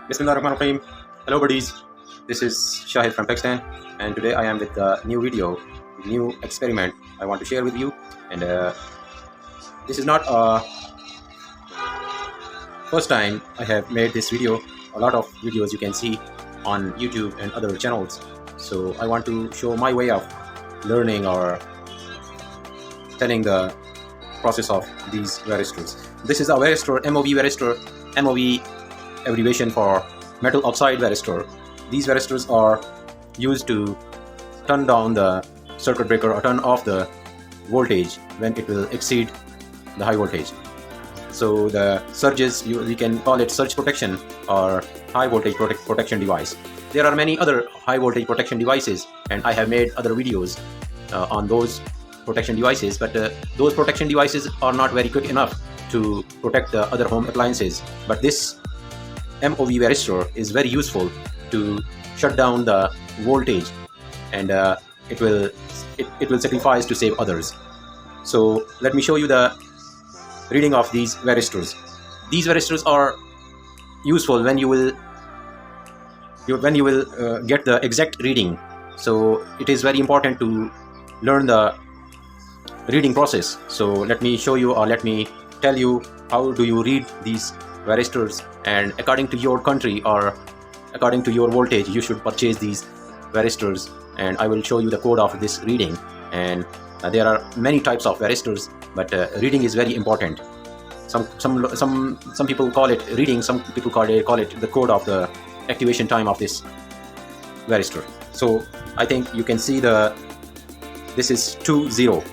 Bismillahirrahmanirrahim. Hello buddies, this is Shahid from Pakistan, and today I am with a new video, new experiment I want to share with you. And this is not a first time I have made this video. A lot of videos you can see on YouTube and other channels. So I want to show my way of learning or telling the process of these varistors. This is a varistor, MOV varistor, MOV abbreviation for metal oxide varistor. These varistors are used to turn down the circuit breaker or turn off the voltage when it will exceed the high voltage. So the surges, we can call it surge protection or high voltage protection device. There are many other high voltage protection devices, and I have made other videos on those protection devices, but those protection devices are not very quick enough to protect the other home appliances. But this MOV varistor is very useful to shut down the voltage, and it will sacrifice to save others. So let me show you the reading of these varistors. These varistors are useful when you will get the exact reading. So it is very important to learn the reading process. So let me show you, or let me tell you, how do you read these varistors, and according to your country or according to your voltage you should purchase these varistors, and I will show you the code of this reading. And there are many types of varistors, but reading is very important. Some people call it reading, some people call it the code of the activation time of this varistor. So I think you can see this is 20.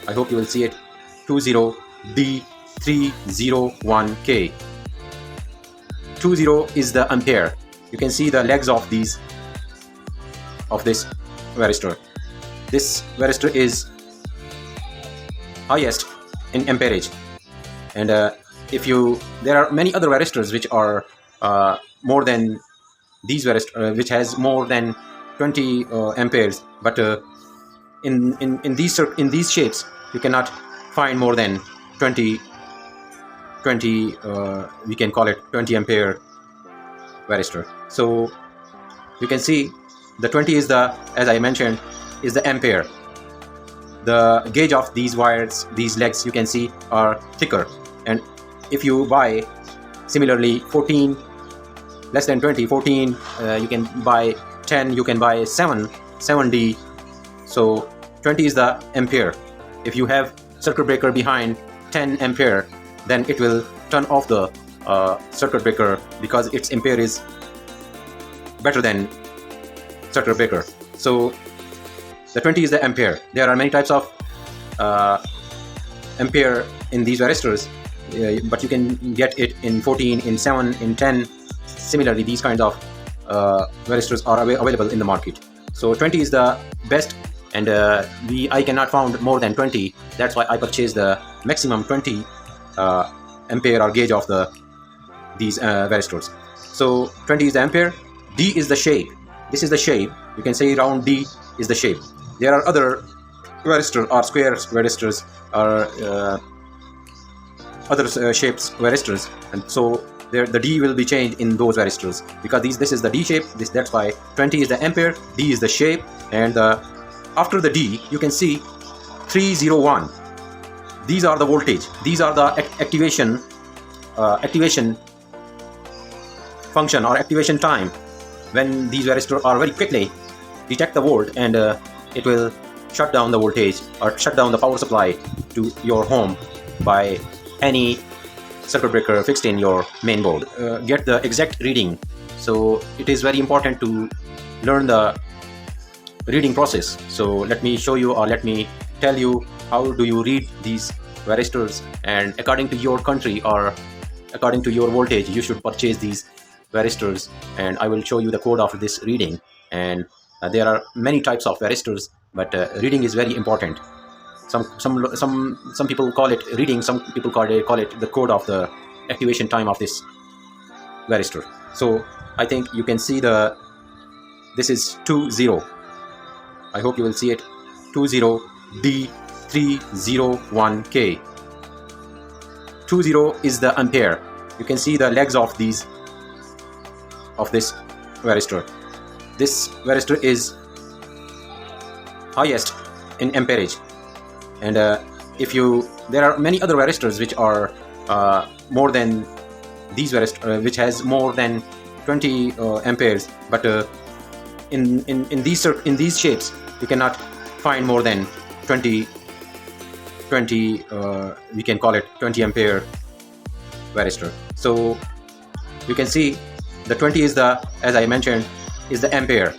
I hope you will see it. 20D301K. 20 is the ampere. You can see the legs of this varistor. This varistor is highest in amperage, and there are many other varistors which are more than these varistors, which has more than 20 amperes, but in these shapes you cannot find more than 20 we can call it 20 ampere varistor. So you can see the 20 is the, as I mentioned, is the ampere. The gauge of these wires, these legs, you can see are thicker, and if you buy similarly 14, less than 20, 14, you can buy 10, you can buy 7D. So 20 is the ampere. If you have circuit breaker behind 10 ampere, then it will turn off the circuit breaker because its ampere is better than circuit breaker. So the 20 is the ampere. There are many types of ampere in these varistors, but you can get it in 14, in 7, in 10. Similarly, these kinds of varistors are available in the market. So 20 is the best, and I cannot find more than 20. That's why I purchased the maximum 20 ampere or gauge of these varistors. So 20 is the ampere. D is the shape. This is the shape. You can say round D is the shape. There are other varistors or square varistors or other shapes varistors, and so the D will be changed in those varistors because this is the D shape. That's why 20 is the ampere, D is the shape, and after the D you can see 301. These are the voltage. These are the activation function or activation time. When these varistors are very quickly detect the volt, and it will shut down the voltage or shut down the power supply to your home by any circuit breaker fixed in your main board. Get the exact reading. So it is very important to learn the reading process. So let me show you, or let me tell you, how do you read these varistors, and according to your country or according to your voltage you should purchase these varistors, and I will show you the code of this reading. And there are many types of varistors, but reading is very important. Some people call it reading, some people call it the code of the activation time of this varistor. So I think you can see this is 20. I hope you will see it. 20D301K. 20 is the ampere. You can see the legs of these of this varistor. This varistor is highest in amperage, and if you there are many other varistors which are more than these varistor, which has more than 20 amperes, but in these shapes you cannot find more than 20 we can call it 20 ampere varistor. So you can see the 20 is the, as I mentioned, is the ampere.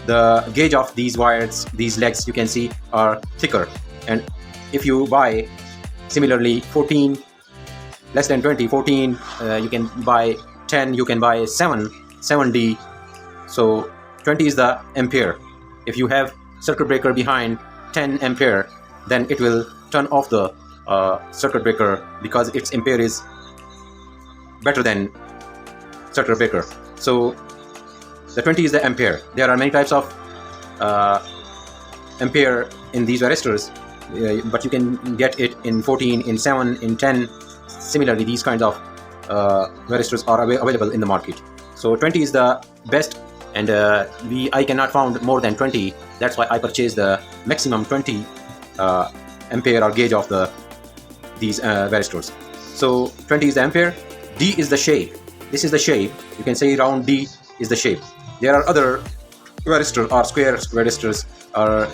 The gauge of these wires, these legs, you can see are thicker, and if you buy similarly 14 less than 20, 14, you can buy 10, you can buy 7D. So 20 is the ampere. If you have circuit breaker behind 10 ampere, then it will turn off the circuit breaker because its ampere is better than circuit breaker. So the 20 is the ampere. There are many types of ampere in these varistors, but you can get it in 14, in 7, in 10. Similarly, these kinds of varistors are available in the market. So 20 is the best, and I cannot found more than 20. That's why I purchased the maximum 20 ampere or gauge of these varistors. So 20 is the ampere. D is the shape. This is the shape. You can say round D is the shape. There are other varistors or square varistors or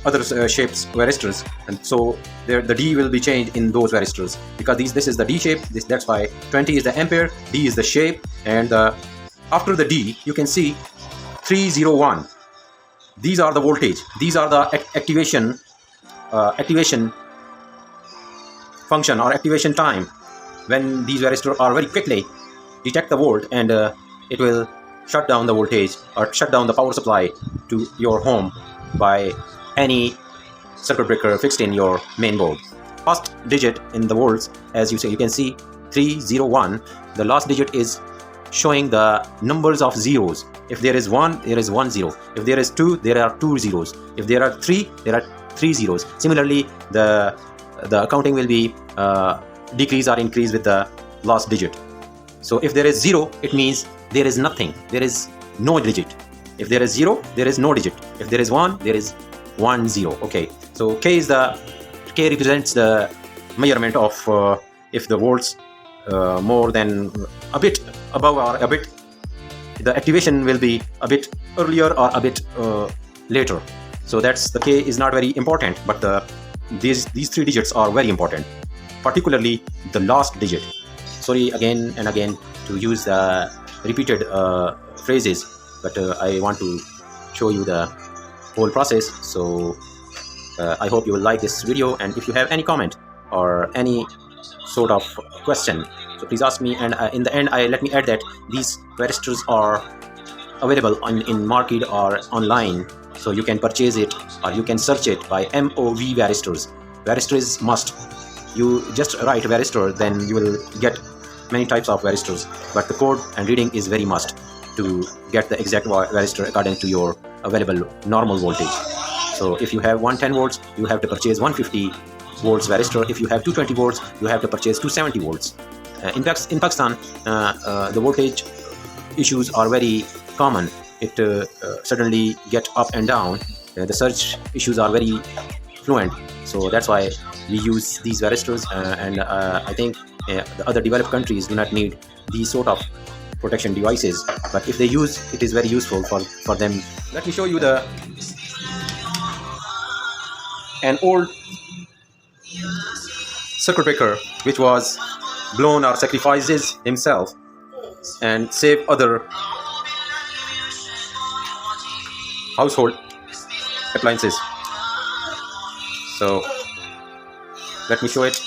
other shapes varistors, and so the D will be changed in those varistors because this is the D shape. That's why 20 is the ampere, D is the shape, and after the D you can see 301. These are the voltage. These are the activation function or activation time. When these varistors are very quickly detect the volt, and it will shut down the voltage or shut down the power supply to your home by any circuit breaker fixed in your main board. First digit in the volts, as you say, you can see 301. The last digit is showing the numbers of zeros. If there is 1, there is 1 0. If there is 2, there are 2 zeros. If there are 3, there are 3 zeros. Similarly, the counting will be decrease or increase with the last digit. So if there is 0, it means there is nothing. There is no digit. If there is 0, there is no digit. If there is 1, there is 1 0. Okay, so K represents the measurement of if the volts more than a bit above or a bit, the activation will be a bit earlier or a bit later. So that's the K is not very important, but these 3 digits are very important, particularly the last digit. Sorry again and again to use the repeated phrases, but I want to show you the whole process. So I hope you will like this video, and if you have any comment or any sort of question, so please ask me. And in the end, let me add that these varistors are available in market or online, so you can purchase it or you can search it by MOV varistors. Varistor is must. You just write varistor, then you will get many types of varistors, but the code and reading is very must to get the exact varistor according to your available normal voltage. So if you have 110 volts, you have to purchase 150 volts varistor. If you have 220 volts, you have to purchase 270 volts. In Pakistan, the voltage issues are very common. It suddenly get up and down. The surge issues are very fluent. So that's why we use these varistors, and I think the other developed countries do not need these sort of protection devices, but if they use, it is very useful for them. Let me show you an old circuit breaker which was blown or sacrifices himself and save other household appliances. So let me show it.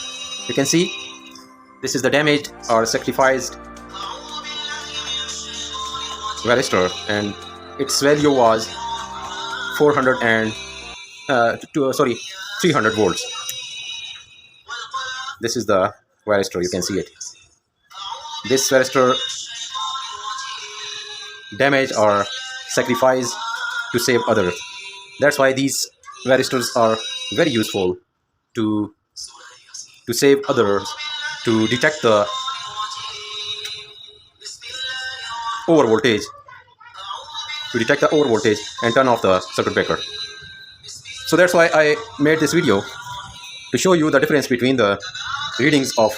You can see this is the damaged or sacrificed varistor, and its value was 300 volts. This is the varistor. You can see it. This varistor damaged or sacrificed to save others. That's why these varistors are very useful to save others, to detect the overvoltage, to detect the overvoltage and turn off the circuit breaker. So that's why I made this video, to show you the difference between the readings of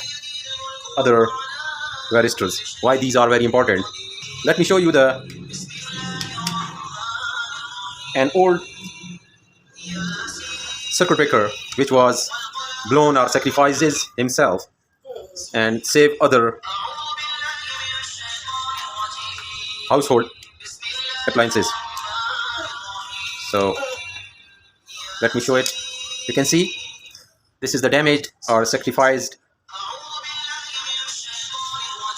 other varistors, why these are very important. Let me show you an old circuit breaker which was blown or sacrifices himself and save other household appliances. So let me show it. You can see this is the damaged or sacrificed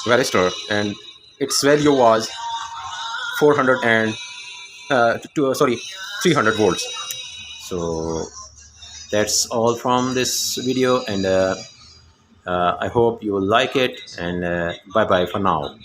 Varistor, and its value was 400 and 300 volts. So that's all from this video, and I hope you will like it, and bye bye for now.